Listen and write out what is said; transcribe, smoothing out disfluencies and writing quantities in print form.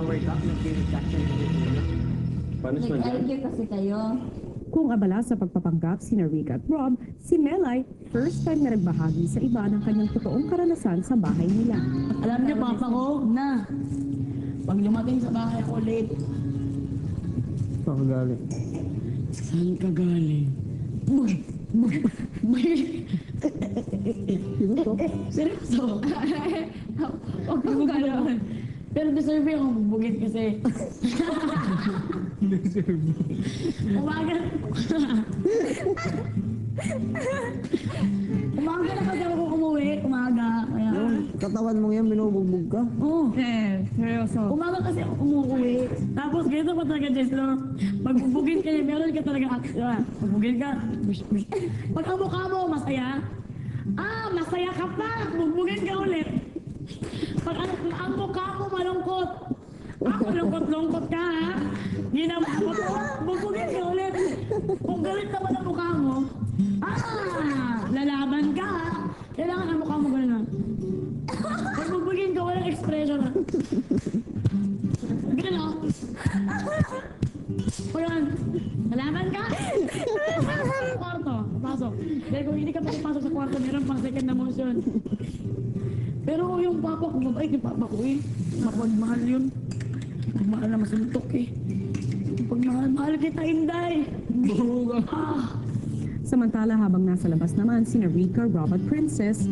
nag-away ka, nag-discussion ka dito. Nag-argue kasi kayo. Kung abala sa pagpapanggap sina Rick at Rob, si Melay, first time na nagbahagi sa iba ng kanyang totoong karanasan sa bahay nila. Alam niyo, papa ko, na. Pag lumating sa bahay ko late, Saan ka galing? saan ka galing? Seryoso? Huwag mo gano'n. Pero deserve yung bubugin kasi. Umaga. Umaga na kasi ako umuwi. Umaga. Kaya. Katawan mo yan, binubugbog ka. Oo. Seryoso. Umaga kasi ako umuwi. Tapos ganito pa talaga, Jeslo. Pag bubugin ka niya, meron ka talaga action. Bubugin ka. Pag ang mukha mo, masaya. Masaya ka pa. Bubugin ka ulit. Pag ang mukha mo malungkot. Malungkot-lungkot ka, ha? Ginamukot mo, bubugin ka ulit. Kung galit naman ang mukha mo, lalaban ka, ha? Kailangan ang mukha mo gano'n. Pag bubugin ka, walang expression, ha? Gano'n. Pagyan, lalaban ka? Sa kwarto, pasok. Dahil kung hindi ka pasok sa kwarto, meron pang second na motion. Pero yung papa ko, mabait yung papa ko eh. Mapagmahal yun. Mahal na masuntok eh. Pagmahal kita, Inday. Samantala habang nasa labas naman sina Rika, Rob at Princess,